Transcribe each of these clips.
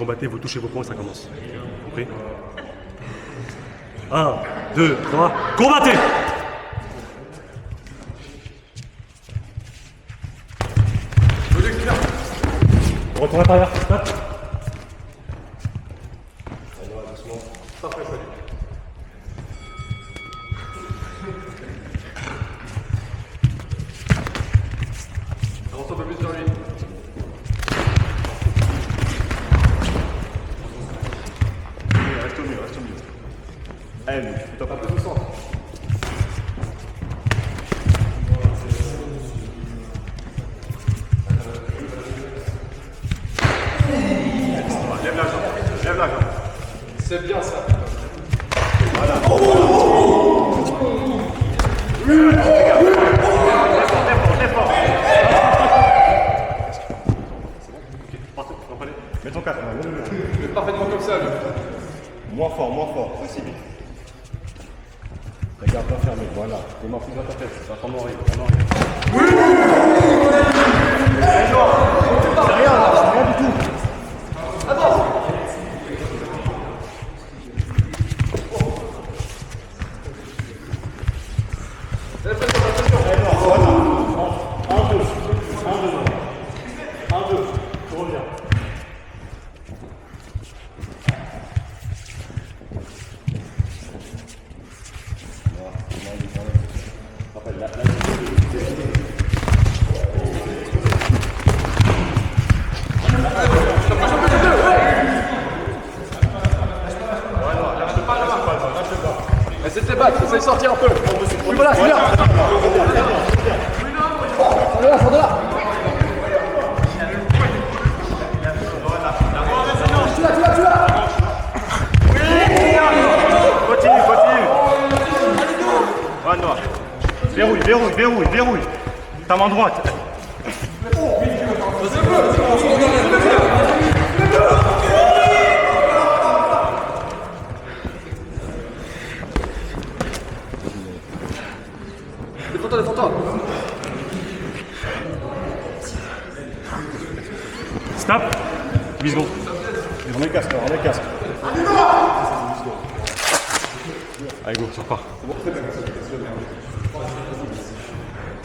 combattez, vous touchez vos points, ça commence. Compris? 1, 2, 3, combattez! Retourne à l'arrière, stop. Avance un peu plus sur lui. Reste au milieu, reste au milieu. Allez, t'as pas plus de sang. Lève la jambe, lève la jambe. C'est bien ça. Voilà. Mets ton casque, Parfaitement comme ça, lui. moins fort, aussi vite. La garde pas fermée, voilà. Les mains plus à ta tête, ça va mourir, ça va mourir. C'est rien là, c'est rien du tout. Essaye de te battre, essaye de sortir un peu. Oui, voilà, c'est bien. Sors de là. Tu l'as. Continue. Voilà. Verrouille. Ta main droite. Défends-toi. Stop. 8 secondes. On est casque. Allez, go, ça repart.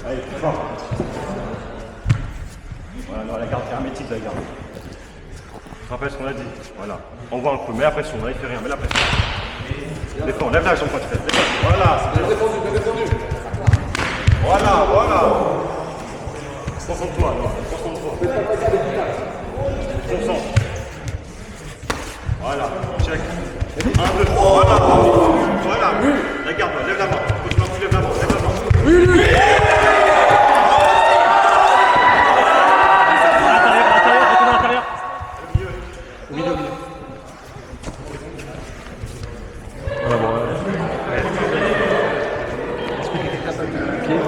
Allez, plus fort. Voilà, non, la garde hermétique, la garde. Rappelle ce qu'on a dit. Voilà. On voit un coup, mets la pression, là il fait rien, mets la pression. Défends, lève la jambe quand tu fais. Voilà, c'est bien. Bien défendu. Voilà. Concentre-toi. Concentre. Voilà, check. 1, 2, 3, voilà. La garde, lève la main. Continue, lève la main. Oui. Retourne à l'intérieur. Au milieu. Voilà, bon.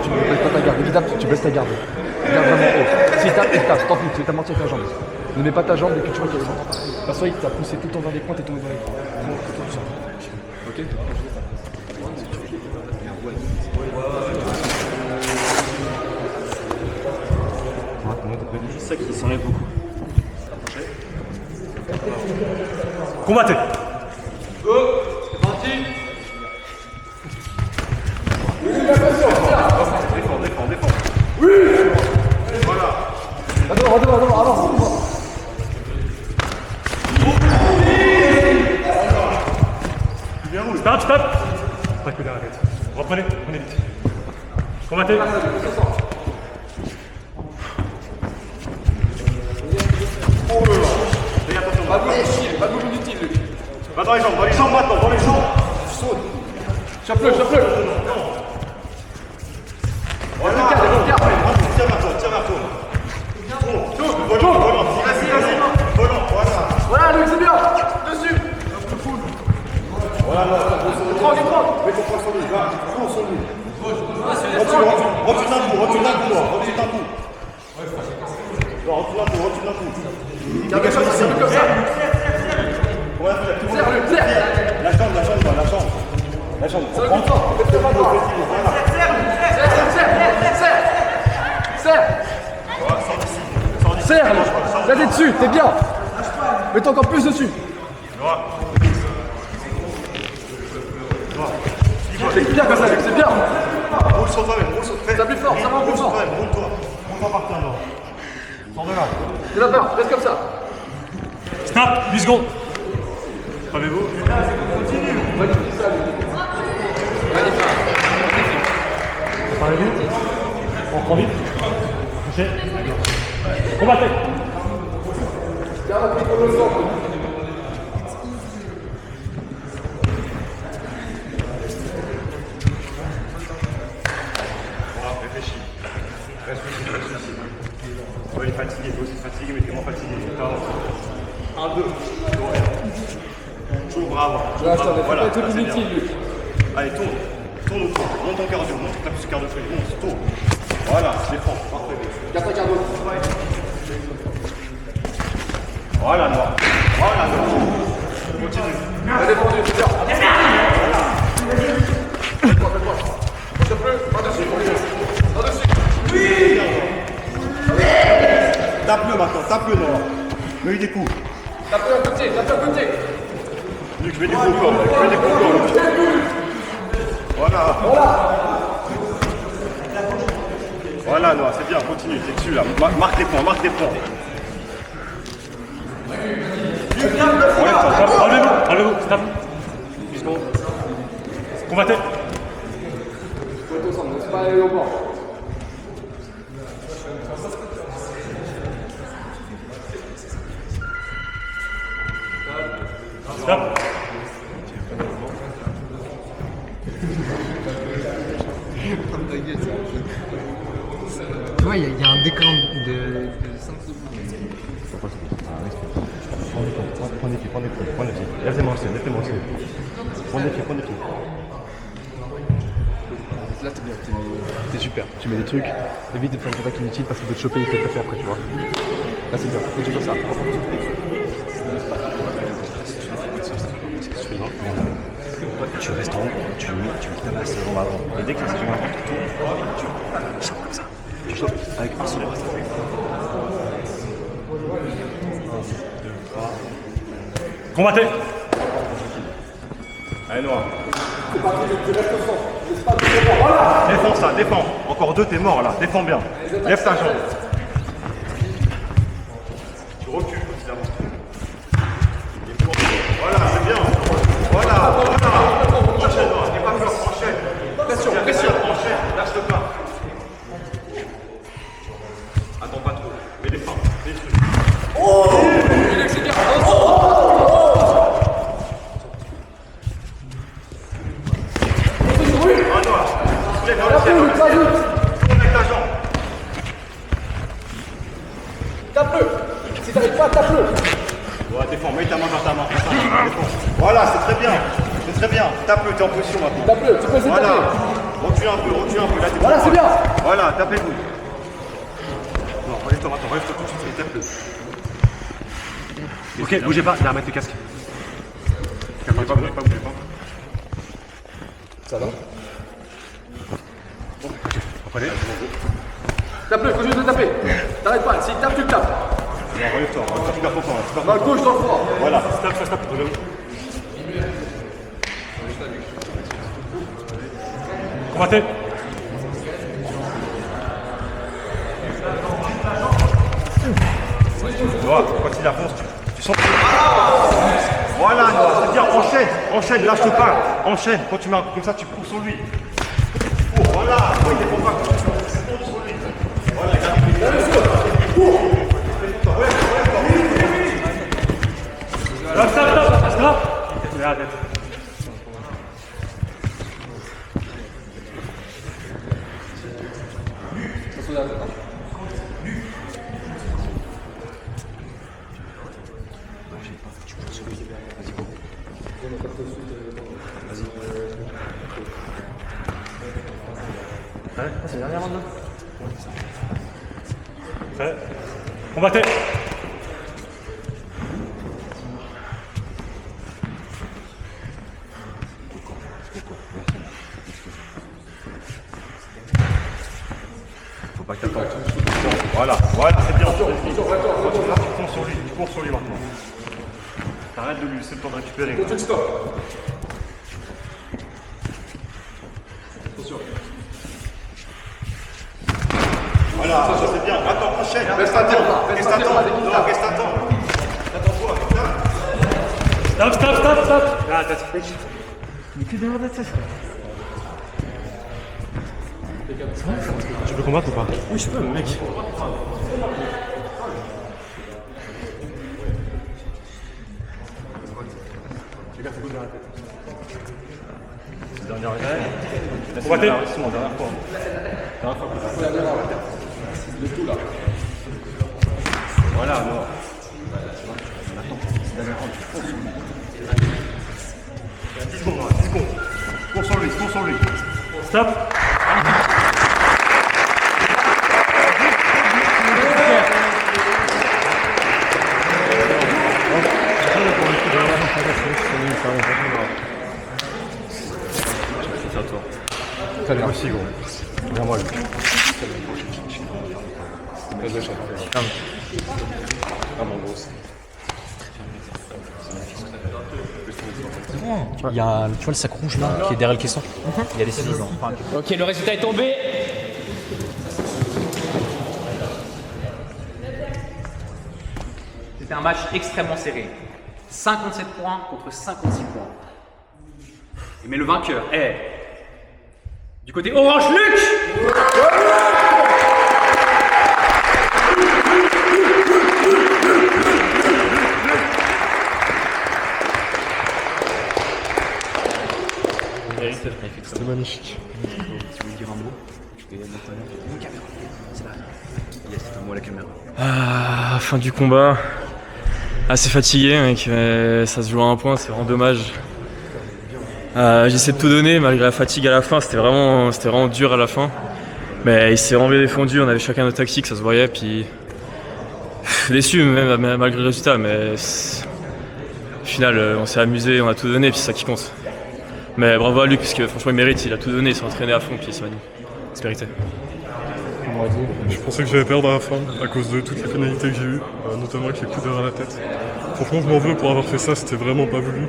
Tu ne baisses pas ta garde. Évidemment, tu baisses ta garde. Garde vraiment haut. Si t'as, t'en fous, tu t'as menti avec ta jambe. Ne mets pas ta jambe dès que tu vois qu'il y a des gens. Parce que t'as poussé tout le temps vers les coins, t'es tombé vers les coins. Tout ça. Ok. Je sais qu'il s'enlève beaucoup. Combattez. Go. C'est parti. Défends. Oui. Voilà. Avance. Stop. Pas que arrête. Reprenez vite. Combattez. Oh là là. Fais attention. Pas de mouvement inutile, lui. Va dans les jambes maintenant, dans les jambes. Chape-le. Voilà. Tire vers toi. Volant. Vas-y. Volant, voilà. Voilà, Luc, c'est bien. Dessus. Voilà, Prends. mets ton poing sur lui, va, prends sur lui. Retire d'un coup. Retire d'un coup. Garde ça, c'est comme ça. Ouais, Serre. la jambe. Ça va fort. Serre. Serre. Là, t'es dessus, t'es bien. Mets-toi encore plus dessus. C'est bien comme ça, c'est bien. Roule sur toi-même, roule sur toi-même. Ça plus fort, ça va plus fort. Roule-toi. Roule-toi par terre, Noah. Sors de là. C'est la peur, reste comme ça. Stop, 8 secondes. Savez-vous? Parlez-vous? On prend vite. Touchez. Combattez. Réfléchis. Ouais, il est fatigué, toi aussi fatigué, mais t'es moins fatigué. 1, 2. Toujours bravo. Voilà, ça, c'est bien. Allez, tourne. Tourne autour. Monte ton cardio. Monte ta plus cardio. Monte, tourne. Voilà, défends. Parfait. Garde ta cardio. Voilà, Noah. Voilà, Noah. Continue. Elle est défendue, c'est bien. Fais-toi. Par-dessus. Oui. Tape-le maintenant, tape-le, Noah. Mets-lui des coups. Tape-le à côté, Luc, mets des coups encore. Mets des coups encore. Voilà. Voilà, Noah, c'est bien, continue, t'es dessus là. Marque des points. Enlevez-vous, stop. 8 secondes. Combattez. Faut être ensemble, c'est pas aller au bord. Stop. Tu vois, il y a un déclin de 5 secondes. Prends des pieds. Laissez-moi aussi. Prends des pieds. Là, t'es bien, t'es super. Tu mets des trucs, évite de faire un contact inutile parce qu'il peut te choper, il peut te le faire après, tu vois. Là, c'est bien, fais toujours ça. Tu restes en haut, tu tabasses en avant. Et dès que ça se joue avant, tu chopes comme ça. Tu chopes avec un seul bras. 1, 2, 3. Combattez. Allez, Noah. Défends ça, défends. Encore 2, t'es mort là. Défends bien. Lève ta jambe. Tu recules petit avant. Voilà, c'est bien. Voilà. Enchaîne, Noah. N'aie pas peur, enchaîne. Pression. Enchaîne. Lâche pas. Attends pas trop. Mais défends. Des trucs. Avec ta jambe. Tape-le. Si t'arrives pas, tape-le. Ouais, défends, mets ta main dans ta main. Défends. Voilà, c'est très bien. Tape-le, t'es en position maintenant. Tape-le, tu peux essayer de Voilà. taper. Recule un peu, là t'es Voilà, c'est bien. Voilà, tapez-vous. Non, relève-toi tout de suite et tape-le. Ok, bougez pas, il va remettre le casque. Bougez pas. Ça va. Reprenez. Tape-le, continue de taper. T'arrêtes pas, s'il tape, tu le tapes. Non, relève-toi, super fort. Dans le gauche, dans le froid. Voilà. Stop. Relevez-vous. Combattez. Noah, quand il avance, tu sens. Voilà, Noah, c'est bien, enchaîne, lâche pas. Enchaîne, quand tu mets un coup comme ça, tu cours sur lui. Voilà, il défend pas, tu cours sur lui. Voilà, Stop. Arrête. C'est la dernière ronde. Prêt. Combattez. faut pas que t'attends. Voilà, c'est bien. Tu cours sur lui maintenant. T'arrêtes de lui laisser le temps de récupérer. Coaching stop. Voilà, ça c'est bien. Attends, enchaîne. Reste à terre, là. Reste Reste à terre, là. attends. Reste attends. Attends-toi, putain. Stop. Ah, that's it. Tu peux combattre ou pas? Oui, je peux, mec. Dernière arrêt. Combattez. C'est mon dernière fois. Voilà, alors. Attends. 10 secondes, 10 secondes. Cours sur lui. Stop. Très bien. Aussi, gros. Viens moi, Luc. Il y a, tu vois, le sac rouge là qui est derrière le caisson. Il y a des ciseaux. Ok, le résultat est tombé. C'était un match extrêmement serré. 57 points contre 56 points. Mais le vainqueur est du côté orange, Luc. C'était magnifique. Fin du combat, assez fatigué, mec. Ça se joue à un point, c'est vraiment dommage. J'essaie de tout donner malgré la fatigue à la fin, c'était vraiment dur à la fin. Mais il s'est vraiment bien défendu, on avait chacun nos tactiques, ça se voyait. Puis déçu même malgré le résultat, mais au final on s'est amusé, on a tout donné, puis c'est ça qui compte. Mais bravo à lui, parce que franchement il mérite, il a tout donné, il s'est entraîné à fond, puis c'est mérité. Je pensais que j'allais perdre à la fin à cause de toutes les pénalités que j'ai eues, notamment avec les coups d'heure à la tête. Franchement, je m'en veux pour avoir fait ça, c'était vraiment pas voulu.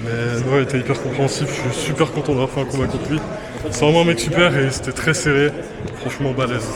Mais Noah était hyper compréhensif, je suis super content d'avoir fait un combat contre lui. C'est vraiment un mec super et c'était très serré, franchement balèze.